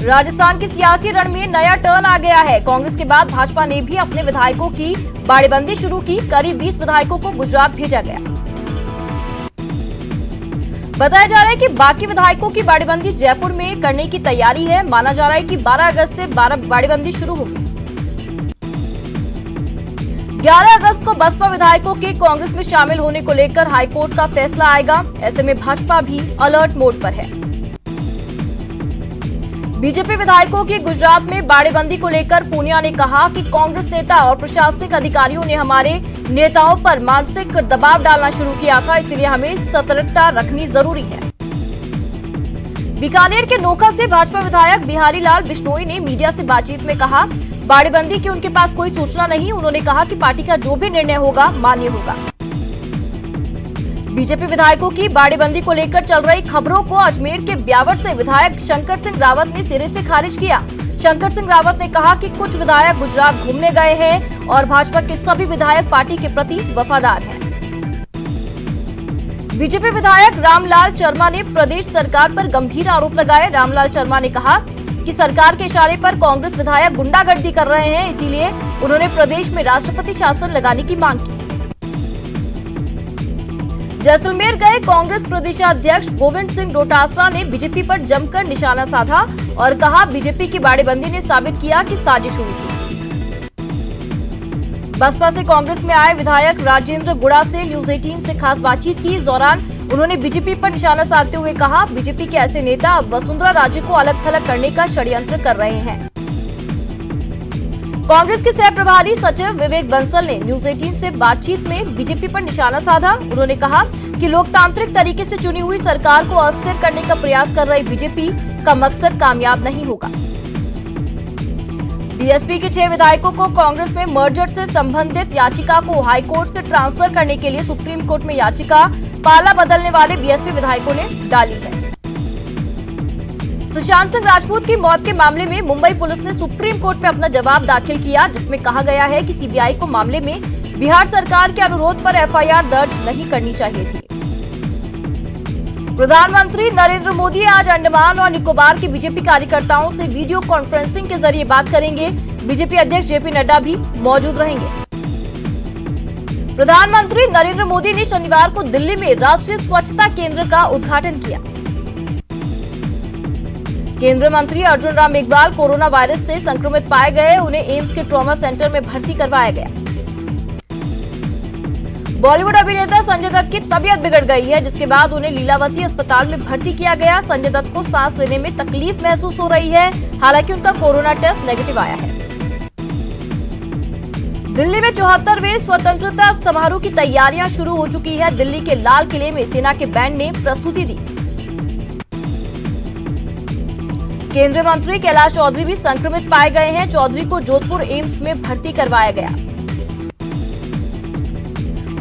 राजस्थान के सियासी रण में नया टर्न आ गया है। कांग्रेस के बाद भाजपा ने भी अपने विधायकों की बाड़ेबंदी शुरू की। करीब 20 विधायकों को गुजरात भेजा गया। बताया जा रहा है कि बाकी विधायकों की बाड़ेबंदी जयपुर में करने की तैयारी है। माना जा रहा है कि 12 अगस्त से बाड़ेबंदी शुरू होगी। 11 अगस्त को बसपा विधायकों के कांग्रेस में शामिल होने को लेकर हाईकोर्ट का फैसला आएगा। ऐसे में भाजपा भी अलर्ट मोड पर है। बीजेपी विधायकों की गुजरात में बाड़ेबंदी को लेकर पूनिया ने कहा कि कांग्रेस नेता और प्रशासनिक अधिकारियों ने हमारे नेताओं पर मानसिक दबाव डालना शुरू किया था, इसलिए हमें सतर्कता रखनी जरूरी है। बीकानेर के नोखा से भाजपा विधायक बिहारी लाल बिश्नोई ने मीडिया से बातचीत में कहा, बाड़ेबंदी की उनके पास कोई सूचना नहीं। उन्होंने कहा कि पार्टी का जो भी निर्णय होगा मान्य होगा। बीजेपी विधायकों की बाड़ेबंदी को लेकर चल रही खबरों को अजमेर के ब्यावर से विधायक शंकर सिंह रावत ने सिरे से खारिज किया। शंकर सिंह रावत ने कहा कि कुछ विधायक गुजरात घूमने गए हैं और भाजपा के सभी विधायक पार्टी के प्रति वफादार हैं। बीजेपी विधायक रामलाल शर्मा ने प्रदेश सरकार पर गंभीर आरोप लगाए। रामलाल शर्मा ने कहा कि सरकार के इशारे पर कांग्रेस विधायक गुंडागर्दी कर रहे हैं, इसीलिए उन्होंने प्रदेश में राष्ट्रपति शासन लगाने की मांग की। जैसलमेर गए कांग्रेस प्रदेशाध्यक्ष गोविंद सिंह डोटासरा ने बीजेपी पर जमकर निशाना साधा और कहा, बीजेपी की बाड़ेबंदी ने साबित किया कि साजिश हुई थी। बसपा से कांग्रेस में आए विधायक राजेंद्र गुड़ा से न्यूज 18 से खास बातचीत की। इस दौरान उन्होंने बीजेपी पर निशाना साधते हुए कहा, बीजेपी के ऐसे नेता अब वसुंधरा राजे को अलग थलग करने का षड्यंत्र कर रहे हैं। कांग्रेस के सह प्रभारी सचिव विवेक बंसल ने न्यूज 18 से बातचीत में बीजेपी पर निशाना साधा। उन्होंने कहा कि लोकतांत्रिक तरीके से चुनी हुई सरकार को अस्थिर करने का प्रयास कर रही बीजेपी का मकसद कामयाब नहीं होगा। बीएसपी के 6 विधायकों को कांग्रेस में मर्जर से संबंधित याचिका को हाईकोर्ट से ट्रांसफर करने के लिए सुप्रीम कोर्ट में याचिका पाला बदलने वाले बीएसपी विधायकों ने डाली है। सुशांत सिंह राजपूत की मौत के मामले में मुंबई पुलिस ने सुप्रीम कोर्ट में अपना जवाब दाखिल किया, जिसमें कहा गया है कि सीबीआई को मामले में बिहार सरकार के अनुरोध पर एफआईआर दर्ज नहीं करनी चाहिए थी। प्रधानमंत्री नरेंद्र मोदी आज अंडमान और निकोबार के बीजेपी कार्यकर्ताओं से वीडियो कॉन्फ्रेंसिंग के जरिए बात करेंगे। बीजेपी अध्यक्ष जेपी नड्डा भी मौजूद रहेंगे। प्रधानमंत्री नरेंद्र मोदी ने शनिवार को दिल्ली में राष्ट्रीय स्वच्छता केंद्र का उद्घाटन किया। केंद्रीय मंत्री अर्जुन राम मेघवाल कोरोना वायरस से संक्रमित पाए गए। उन्हें एम्स के ट्रॉमा सेंटर में भर्ती करवाया गया। बॉलीवुड अभिनेता संजय दत्त की तबीयत बिगड़ गई है, जिसके बाद उन्हें लीलावती अस्पताल में भर्ती किया गया। संजय दत्त को सांस लेने में तकलीफ महसूस हो रही है, हालांकि उनका कोरोना टेस्ट नेगेटिव आया है। दिल्ली में 74वें स्वतंत्रता समारोह की तैयारियां शुरू हो चुकी है। दिल्ली के लाल किले में सेना के बैंड ने प्रस्तुति दी। केंद्रीय मंत्री कैलाश चौधरी भी संक्रमित पाए गए हैं। चौधरी को जोधपुर एम्स में भर्ती करवाया गया।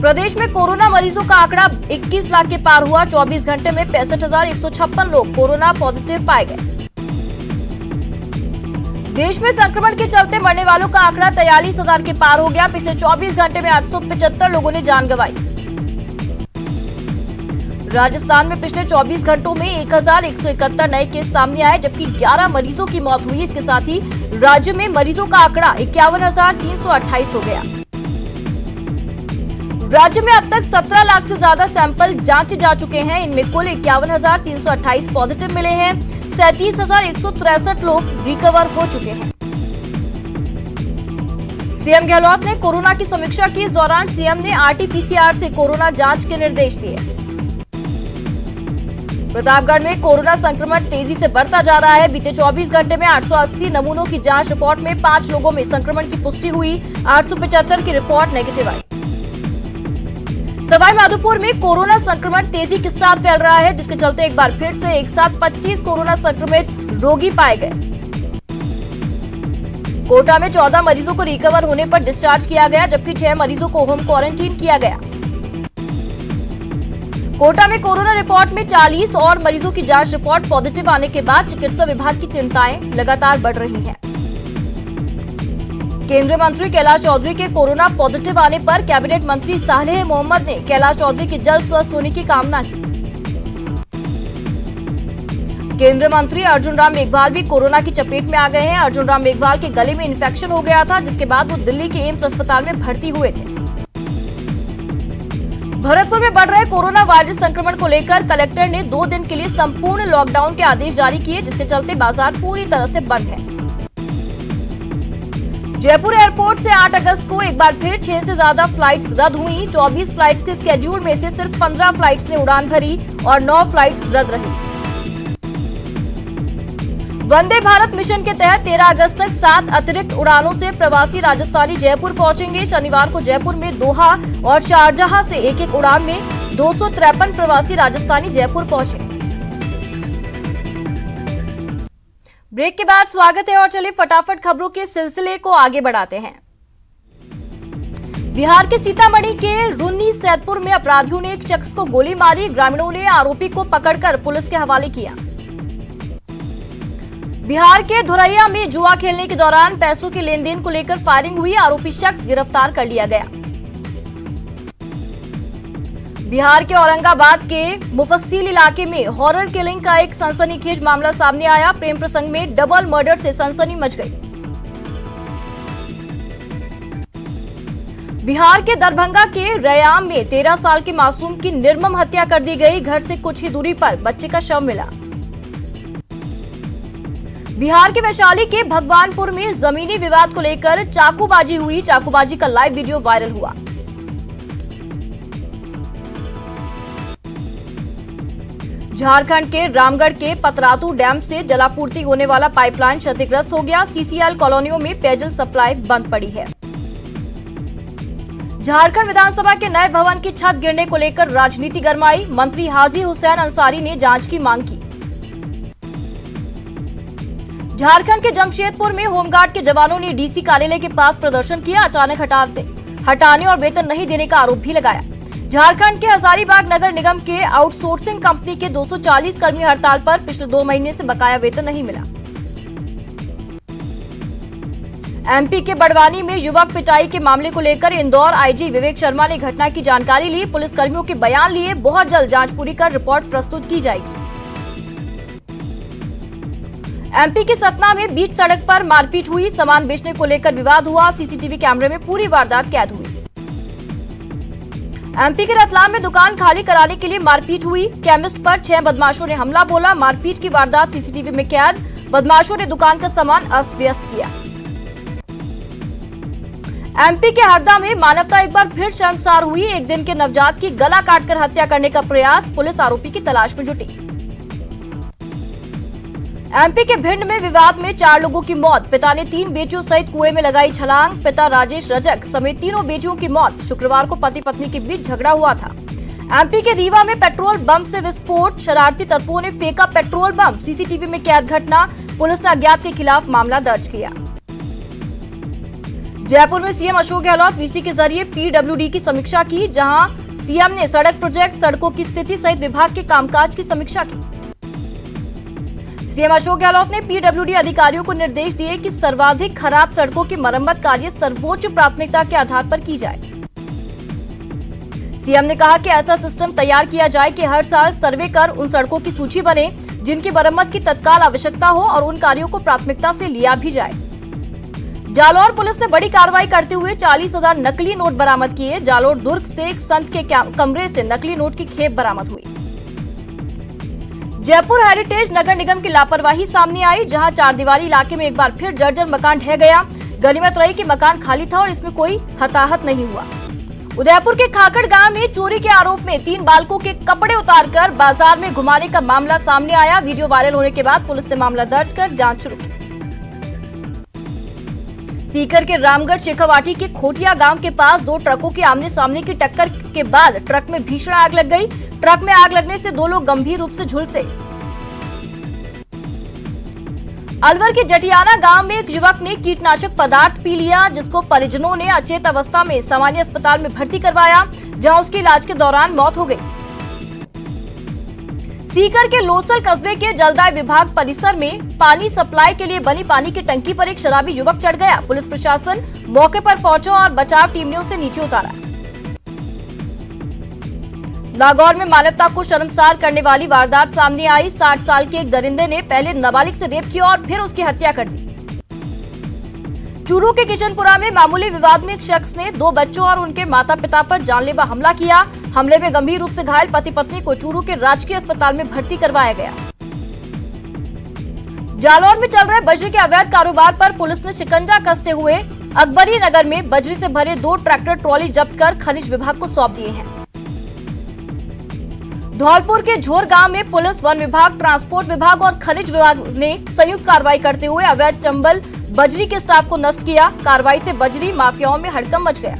प्रदेश में कोरोना मरीजों का आंकड़ा 21 लाख के पार हुआ। 24 घंटे में 65,156 लोग कोरोना पॉजिटिव पाए गए। देश में संक्रमण के चलते मरने वालों का आंकड़ा 43,000 के पार हो गया। पिछले 24 घंटे में 875 लोगों ने जान गंवाई। राजस्थान में पिछले 24 घंटों में 1,171 नए केस सामने आए, जबकि 11 मरीजों की मौत हुई। इसके साथ ही राज्य में मरीजों का आंकड़ा 51,328 हो गया। राज्य में अब तक 17 लाख से ज्यादा सैंपल जांचे जा चुके हैं। इनमें कुल 51,328 पॉजिटिव मिले हैं। 37,163 लोग रिकवर हो चुके हैं। सीएम गहलोत ने कोरोना की समीक्षा की। इस दौरान सीएम ने आरटी-पीसीआर से कोरोना जांच के निर्देश दिए। प्रतापगढ़ में कोरोना संक्रमण तेजी से बढ़ता जा रहा है। बीते 24 घंटे में 880 नमूनों की जांच रिपोर्ट में 5 लोगों में संक्रमण की पुष्टि हुई। 875 की रिपोर्ट नेगेटिव आई। सवाई माधोपुर में कोरोना संक्रमण तेजी के साथ फैल रहा है, जिसके चलते एक बार फिर से एक साथ 25 कोरोना संक्रमित रोगी पाए गए। कोटा में 14 मरीजों को रिकवर होने पर डिस्चार्ज किया गया, जबकि 6 मरीजों को होम क्वारंटीन किया गया। कोटा में कोरोना रिपोर्ट में 40 और मरीजों की जांच रिपोर्ट पॉजिटिव आने के बाद चिकित्सा विभाग की चिंताएं लगातार बढ़ रही हैं। केंद्रीय मंत्री कैलाश चौधरी के कोरोना पॉजिटिव आने पर कैबिनेट मंत्री सालेह मोहम्मद ने कैलाश चौधरी के जल्द स्वस्थ होने की कामना की। केंद्रीय मंत्री अर्जुन राम मेघवाल भी कोरोना की चपेट में आ गए हैं। अर्जुन राम मेघवाल के गले में इन्फेक्शन हो गया था, जिसके बाद वो दिल्ली के एम्स अस्पताल में भर्ती हुए थे। भरतपुर में बढ़ रहे कोरोना वायरस संक्रमण को लेकर कलेक्टर ने 2 दिन के लिए संपूर्ण लॉकडाउन के आदेश जारी किए, जिसके चलते बाजार पूरी तरह से बंद है। जयपुर एयरपोर्ट से 8 अगस्त को एक बार फिर 6 से ज्यादा फ्लाइट्स रद्द हुई। 24 फ्लाइट्स के स्केड्यूल में से सिर्फ 15 फ्लाइट्स ने उड़ान भरी और 9 फ्लाइट्स रद्द रही। वंदे भारत मिशन के तहत 13 अगस्त तक 7 अतिरिक्त उड़ानों से प्रवासी राजस्थानी जयपुर पहुंचेंगे। शनिवार को जयपुर में दोहा और शारजाह से एक उड़ान में 253 प्रवासी राजस्थानी जयपुर पहुंचे। ब्रेक के बाद स्वागत है और चलिए फटाफट खबरों के सिलसिले को आगे बढ़ाते हैं। बिहार के सीतामढ़ी के रुन्नी सैदपुर में अपराधियों ने एक शख्स को गोली मारी। ग्रामीणों ने आरोपी को पकड़कर पुलिस के हवाले किया। बिहार के धुरैया में जुआ खेलने के दौरान पैसों के लेन देन को लेकर फायरिंग हुई। आरोपी शख्स गिरफ्तार कर लिया गया। बिहार के औरंगाबाद के मुफस्सिल इलाके में हॉरर किलिंग का एक सनसनीखेज मामला सामने आया। प्रेम प्रसंग में डबल मर्डर से सनसनी मच गई। बिहार के दरभंगा के रयाम में 13 साल के मासूम की निर्मम हत्या कर दी गई। घर से कुछ ही दूरी पर बच्चे का शव मिला। बिहार के वैशाली के भगवानपुर में जमीनी विवाद को लेकर चाकूबाजी हुई। चाकूबाजी का लाइव वीडियो वायरल हुआ। झारखंड के रामगढ़ के पतरातू डैम से जलापूर्ति होने वाला पाइपलाइन क्षतिग्रस्त हो गया। सीसीएल कॉलोनियों में पेयजल सप्लाई बंद पड़ी है। झारखंड विधानसभा के नए भवन की छत गिरने को लेकर राजनीति गरमाई। मंत्री हाजी हुसैन अंसारी ने जांच की मांग की। झारखंड के जमशेदपुर में होमगार्ड के जवानों ने डीसी कार्यालय के पास प्रदर्शन किया। अचानक हटाने और वेतन नहीं देने का आरोप भी लगाया। झारखंड के हजारीबाग नगर निगम के आउटसोर्सिंग कंपनी के 240 कर्मी हड़ताल पर। पिछले 2 महीने से बकाया वेतन नहीं मिला। एमपी के बड़वानी में युवक पिटाई के मामले को लेकर इंदौर आईजी विवेक शर्मा ने घटना की जानकारी ली। पुलिसकर्मियों के बयान लिए। बहुत जल्द जांच पूरी कर रिपोर्ट प्रस्तुत की जाएगी। एमपी के सतना में बीच सड़क पर मारपीट हुई। सामान बेचने को लेकर विवाद हुआ। सीसीटीवी कैमरे में पूरी वारदात कैद हुई। एमपी के रतलाम में दुकान खाली कराने के लिए मारपीट हुई। केमिस्ट पर 6 बदमाशों ने हमला बोला। मारपीट की वारदात सीसीटीवी में कैद। बदमाशों ने दुकान का सामान अस्त व्यस्त किया। एमपी के हरदा में मानवता एक बार फिर शर्मसार हुई। एक दिन के नवजात की गला काटकर हत्या करने का प्रयास। पुलिस आरोपी की तलाश में जुटी। एमपी के भिंड में विवाद में 4 लोगों की मौत। पिता ने 3 बेटियों सहित कुएं में लगाई छलांग। पिता राजेश रजक समेत तीनों बेटियों की मौत। शुक्रवार को पति पत्नी के बीच झगड़ा हुआ था। एमपी के रीवा में पेट्रोल बम से विस्फोट। शरारती तत्वों ने फेंका पेट्रोल बम। सीसीटीवी में कैद घटना। पुलिस ने अज्ञात के खिलाफ मामला दर्ज किया। जयपुर में सीएम अशोक गहलोत वीसी के जरिए पीडब्ल्यूडी की समीक्षा की, जहां सीएम ने सड़क प्रोजेक्ट, सड़कों की स्थिति सहित विभाग के कामकाज की समीक्षा की। सीएम अशोक गहलोत ने पीडब्ल्यूडी अधिकारियों को निर्देश दिए कि सर्वाधिक खराब सड़कों की मरम्मत कार्य सर्वोच्च प्राथमिकता के आधार पर की जाए। सीएम ने कहा कि ऐसा सिस्टम तैयार किया जाए कि हर साल सर्वे कर उन सड़कों की सूची बने जिनकी मरम्मत की तत्काल आवश्यकता हो और उन कार्यों को प्राथमिकता से लिया भी जाए। जालौर पुलिस ने बड़ी कार्रवाई करते हुए 40,000 नकली नोट बरामद किए। जालौर दुर्ग से एक संत के कमरे से नकली नोट की खेप बरामद हुई। जयपुर हेरिटेज नगर निगम की लापरवाही सामने आई, जहां 4 दीवारी इलाके में एक बार फिर जर्जर मकान ढह गया। गनीमत रही कि मकान खाली था और इसमें कोई हताहत नहीं हुआ। उदयपुर के खाकड़ गांव में चोरी के आरोप में 3 बालकों के कपड़े उतारकर बाजार में घुमाने का मामला सामने आया। वीडियो वायरल होने के बाद पुलिस ने मामला दर्ज कर जांच शुरू की। सीकर के रामगढ़ शेखावाटी के खोटिया गांव के पास 2 ट्रकों के आमने सामने की टक्कर के बाद ट्रक में भीषण आग लग गई। ट्रक में आग लगने से 2 लोग गंभीर रूप से झुलसे। अलवर के जटियाना गांव में एक युवक ने कीटनाशक पदार्थ पी लिया, जिसको परिजनों ने अचेत अवस्था में सामान्य अस्पताल में भर्ती करवाया, जहां उसके इलाज के दौरान मौत हो गई। सीकर के लोसल कस्बे के जलदाय विभाग परिसर में पानी सप्लाई के लिए बनी पानी की टंकी पर एक शराबी युवक चढ़ गया। पुलिस प्रशासन मौके पर पहुंचा और बचाव टीम ने उसे नीचे उतारा। नागौर में मानवता को शर्मसार करने वाली वारदात सामने आई। 60 साल के एक दरिंदे ने पहले नाबालिग से रेप किया और फिर उसकी हत्या कर दी। चूरू के किशनपुरा में मामूली विवाद में एक शख्स ने 2 बच्चों और उनके माता पिता पर जानलेवा हमला किया। हमले में गंभीर रूप से घायल पति पत्नी को चूरू के राजकीय अस्पताल में भर्ती करवाया गया। जालौर में चल रहे बजरी के अवैध कारोबार पर पुलिस ने शिकंजा कसते हुए अकबरी नगर में बजरी से भरे 2 ट्रैक्टर ट्रॉली जब्त कर खनिज विभाग को सौंप दिए हैं। धौलपुर के झोर गांव में पुलिस, वन विभाग, ट्रांसपोर्ट विभाग और खनिज विभाग ने संयुक्त कार्रवाई करते हुए अवैध चंबल बजरी के स्टाफ को नष्ट किया। कार्रवाई से बजरी माफियाओं में हड़कंप मच गया।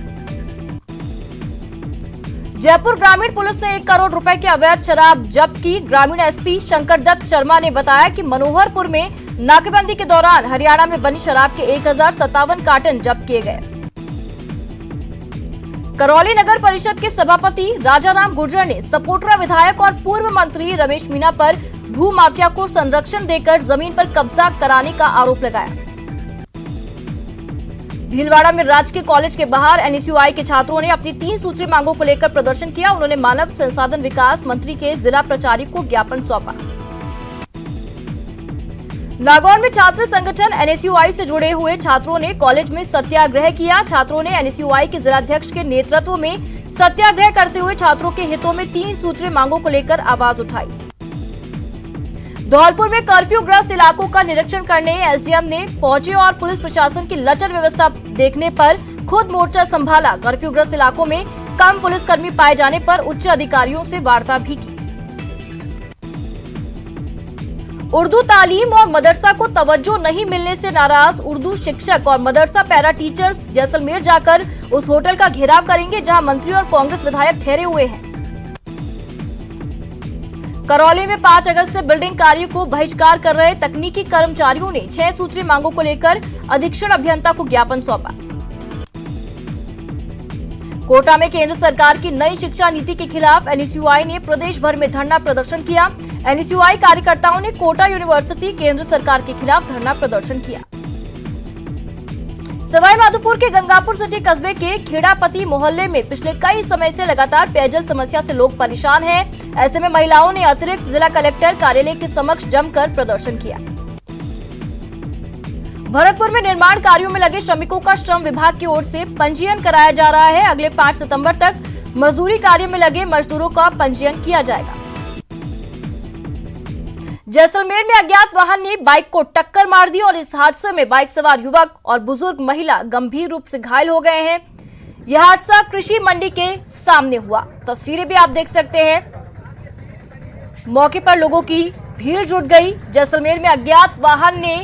जयपुर ग्रामीण पुलिस ने 1 करोड़ रुपए की अवैध शराब जब्त की। ग्रामीण एसपी शंकर दत्त शर्मा ने बताया कि मनोहरपुर में नाकेबंदी के दौरान हरियाणा में बनी शराब के 1057 कार्टन जब्त किए गए। करौली नगर परिषद के सभापति राजाराम गुर्जर ने सपोटरा विधायक और पूर्व मंत्री रमेश मीणा पर भू माफिया को संरक्षण देकर जमीन पर कब्जा कराने का आरोप लगाया। भीलवाड़ा में राजकीय कॉलेज के बाहर एनएसयूआई के छात्रों ने अपनी 3 सूत्री मांगों को लेकर प्रदर्शन किया। उन्होंने मानव संसाधन विकास मंत्री के जिला प्रचारी को ज्ञापन सौंपा। नागौर में छात्र संगठन एनएसयूआई से जुड़े हुए छात्रों ने कॉलेज में सत्याग्रह किया। छात्रों ने एनएसयूआई के जिलाध्यक्ष के नेतृत्व में सत्याग्रह करते हुए छात्रों के हितों में 3 सूत्री मांगों को लेकर आवाज उठाई। धौलपुर में कर्फ्यू ग्रस्त इलाकों का निरीक्षण करने एसडीएम ने पहुंचे और पुलिस प्रशासन की लचर व्यवस्था देखने पर खुद मोर्चा संभाला। कर्फ्यू ग्रस्त इलाकों में कम पुलिसकर्मी पाए जाने पर उच्च अधिकारियों से वार्ता भी की। उर्दू तालीम और मदरसा को तवज्जो नहीं मिलने से नाराज उर्दू शिक्षक और मदरसा पैरा टीचर्स जैसलमेर जाकर उस होटल का घेराव करेंगे जहां मंत्री और कांग्रेस विधायक ठहरे हुए हैं। करौली में 5 अगस्त से बिल्डिंग कार्य को बहिष्कार कर रहे तकनीकी कर्मचारियों ने 6 सूत्री मांगों को लेकर अधीक्षण अभियंता को ज्ञापन सौंपा। कोटा में केंद्र सरकार की नई शिक्षा नीति के खिलाफ एनएसयूआई ने प्रदेश भर में धरना प्रदर्शन किया। एनएसयूआई कार्यकर्ताओं ने कोटा यूनिवर्सिटी केंद्र सरकार के खिलाफ धरना प्रदर्शन किया। सवाईमाधोपुर के गंगापुर सिटी कस्बे के खेड़ापति मोहल्ले में पिछले कई समय से लगातार पेयजल समस्या से लोग परेशान हैं। ऐसे में महिलाओं ने अतिरिक्त जिला कलेक्टर कार्यालय के समक्ष जमकर प्रदर्शन किया। भरतपुर में निर्माण कार्यों में लगे श्रमिकों का श्रम विभाग की ओर से पंजीयन कराया जा रहा है। अगले 5 सितंबर तक मजदूरी कार्य में लगे मजदूरों का पंजीयन किया जाएगा। जैसलमेर में अज्ञात वाहन ने बाइक को टक्कर मार दी और इस हादसे में बाइक सवार युवक और बुजुर्ग महिला गंभीर रूप से घायल हो गए हैं। यह हादसा कृषि मंडी के सामने हुआ। तस्वीरें भी आप देख सकते हैं। मौके पर लोगों की भीड़ जुट गई। जैसलमेर में अज्ञात वाहन ने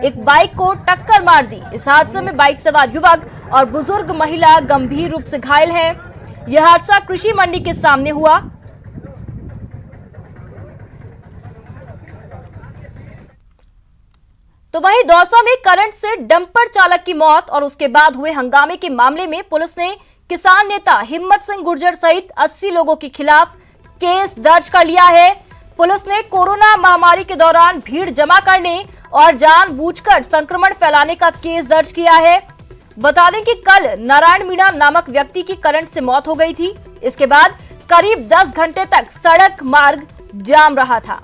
एक बाइक को टक्कर मार दी। इस हादसे में बाइक सवार युवक और बुजुर्ग महिला गंभीर रूप से घायल हैं। यह हादसा कृषि मंडी के सामने हुआ। तो वहीं दौसा में करंट से डंपर चालक की मौत और उसके बाद हुए हंगामे के मामले में पुलिस ने किसान नेता हिम्मत सिंह गुर्जर सहित 80 लोगों के खिलाफ केस दर्ज कर लिया है। पुलिस ने कोरोना महामारी के दौरान भीड़ जमा करने और जानबूझकर संक्रमण फैलाने का केस दर्ज किया है। बता दें कि कल नारायण मीणा नामक व्यक्ति की करंट से मौत हो गई थी। इसके बाद करीब 10 घंटे तक सड़क मार्ग जाम रहा था।